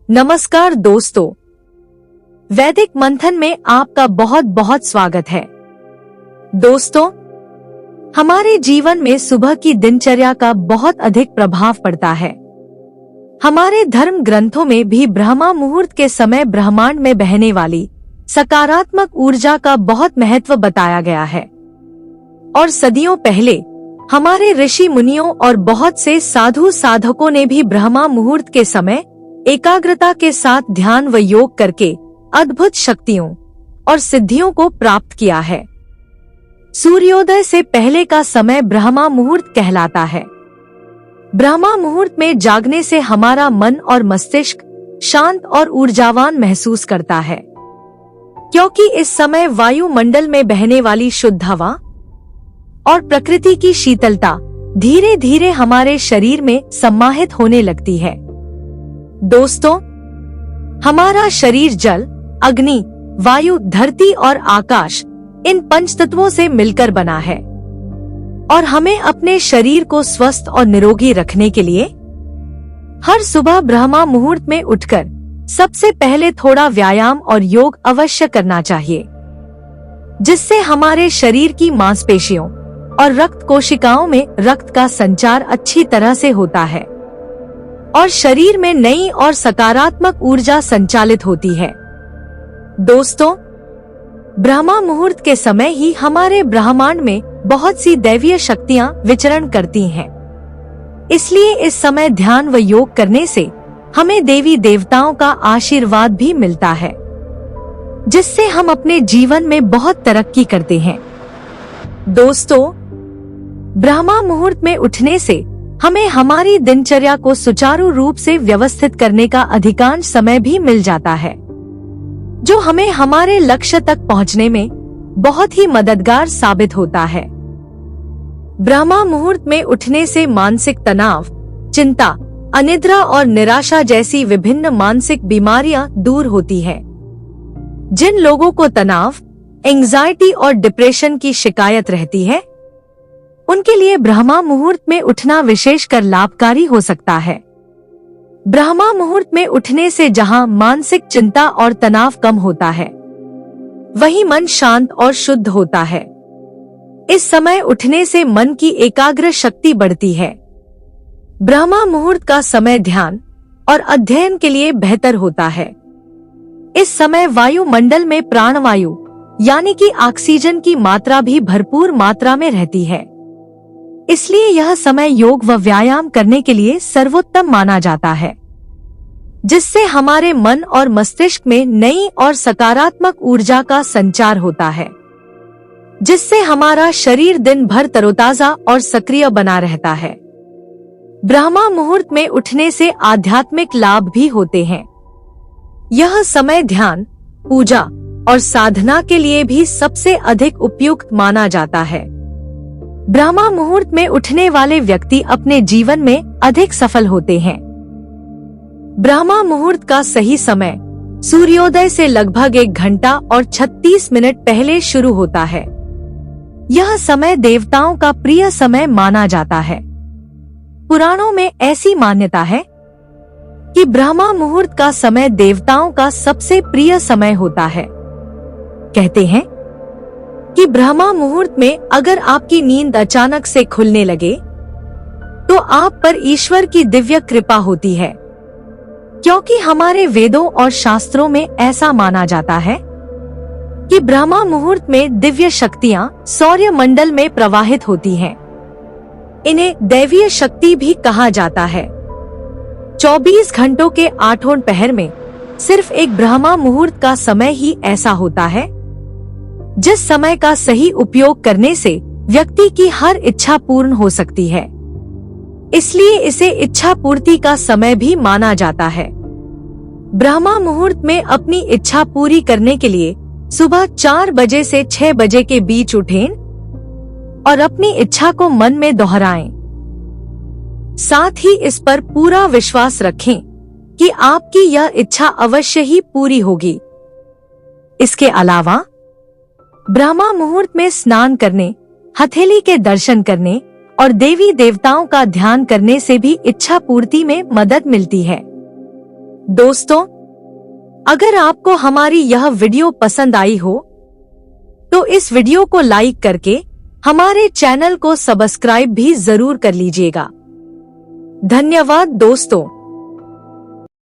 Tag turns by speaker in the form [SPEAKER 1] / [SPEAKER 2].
[SPEAKER 1] नमस्कार दोस्तों, वैदिक मंथन में आपका बहुत बहुत स्वागत है। दोस्तों, हमारे जीवन में सुबह की दिनचर्या का बहुत अधिक प्रभाव पड़ता है। हमारे धर्म ग्रंथों में भी ब्रह्मा मुहूर्त के समय ब्रह्मांड में बहने वाली सकारात्मक ऊर्जा का बहुत महत्व बताया गया है और सदियों पहले हमारे ऋषि मुनियों और बहुत से साधु साधकों ने भी ब्रह्मा मुहूर्त के समय एकाग्रता के साथ ध्यान व योग करके अद्भुत शक्तियों और सिद्धियों को प्राप्त किया है। सूर्योदय से पहले का समय ब्रह्मा मुहूर्त कहलाता है। ब्रह्मा मुहूर्त में जागने से हमारा मन और मस्तिष्क शांत और ऊर्जावान महसूस करता है, क्योंकि इस समय वायुमंडल में बहने वाली शुद्ध हवा और प्रकृति की शीतलता धीरे धीरे हमारे शरीर में समाहित होने लगती है। दोस्तों, हमारा शरीर जल, अग्नि, वायु, धरती और आकाश इन पंच तत्वों से मिलकर बना है और हमें अपने शरीर को स्वस्थ और निरोगी रखने के लिए हर सुबह ब्रह्मा मुहूर्त में उठकर सबसे पहले थोड़ा व्यायाम और योग अवश्य करना चाहिए, जिससे हमारे शरीर की मांसपेशियों और रक्त कोशिकाओं में रक्त का संचार अच्छी तरह से होता है और शरीर में नई और सकारात्मक ऊर्जा संचालित होती है। दोस्तों, ब्रह्मा मुहूर्त के समय ही हमारे ब्रह्मांड में बहुत सी दैवीय शक्तियां विचरण करती हैं। इसलिए इस समय ध्यान व योग करने से हमें देवी देवताओं का आशीर्वाद भी मिलता है, जिससे हम अपने जीवन में बहुत तरक्की करते हैं। दोस्तों, ब्रह्मा मुहूर्त में उठने से हमें हमारी दिनचर्या को सुचारू रूप से व्यवस्थित करने का अधिकांश समय भी मिल जाता है, जो हमें हमारे लक्ष्य तक पहुंचने में बहुत ही मददगार साबित होता है। ब्रह्मा मुहूर्त में उठने से मानसिक तनाव, चिंता, अनिद्रा और निराशा जैसी विभिन्न मानसिक बीमारियां दूर होती है। जिन लोगों को तनाव, एंजाइटी और डिप्रेशन की शिकायत रहती है, उनके लिए ब्रह्मा मुहूर्त में उठना विशेषकर लाभकारी हो सकता है। ब्रह्मा मुहूर्त में उठने से जहां मानसिक चिंता और तनाव कम होता है, वहीं मन शांत और शुद्ध होता है। इस समय उठने से मन की एकाग्र शक्ति बढ़ती है। ब्रह्मा मुहूर्त का समय ध्यान और अध्ययन के लिए बेहतर होता है। इस समय वायुमंडल में प्राणवायु यानी कि ऑक्सीजन की मात्रा भी भरपूर मात्रा में रहती है। इसलिए यह समय योग व व्यायाम करने के लिए सर्वोत्तम माना जाता है, जिससे हमारे मन और मस्तिष्क में नई और सकारात्मक ऊर्जा का संचार होता है, जिससे हमारा शरीर दिन भर तरोताजा और सक्रिय बना रहता है। ब्रह्मा मुहूर्त में उठने से आध्यात्मिक लाभ भी होते हैं। यह समय ध्यान, पूजा और साधना के लिए भी सबसे अधिक उपयुक्त माना जाता है। ब्रह्मा मुहूर्त में उठने वाले व्यक्ति अपने जीवन में अधिक सफल होते हैं। ब्रह्मा मुहूर्त का सही समय सूर्योदय से लगभग 1 घंटा और 36 मिनट पहले शुरू होता है। यह समय देवताओं का प्रिय समय माना जाता है। पुराणों में ऐसी मान्यता है कि ब्रह्मा मुहूर्त का समय देवताओं का सबसे प्रिय समय होता है। कहते हैं कि ब्रह्मा मुहूर्त में अगर आपकी नींद अचानक से खुलने लगे, तो आप पर ईश्वर की दिव्य कृपा होती है, क्योंकि हमारे वेदों और शास्त्रों में ऐसा माना जाता है कि ब्रह्मा मुहूर्त में दिव्य शक्तियां सौर्य मंडल में प्रवाहित होती हैं। इन्हें दैवीय शक्ति भी कहा जाता है। 24 घंटों के 8वें पहर में सिर्फ एक ब्रह्मा मुहूर्त का समय ही ऐसा होता है, जिस समय का सही उपयोग करने से व्यक्ति की हर इच्छा पूर्ण हो सकती है। इसलिए इसे इच्छा पूर्ति का समय भी माना जाता है। ब्रह्मा मुहूर्त में अपनी इच्छा पूरी करने के लिए सुबह 4 बजे से 6 बजे के बीच उठें और अपनी इच्छा को मन में दोहराएं। साथ ही इस पर पूरा विश्वास रखें कि आपकी यह इच्छा अवश्य ही पूरी होगी। इसके अलावा ब्रह्मा मुहूर्त में स्नान करने, हथेली के दर्शन करने और देवी देवताओं का ध्यान करने से भी इच्छा पूर्ति में मदद मिलती है। दोस्तों, अगर आपको हमारी यह वीडियो पसंद आई हो तो इस वीडियो को लाइक करके हमारे चैनल को सब्सक्राइब भी जरूर कर लीजिएगा। धन्यवाद दोस्तों।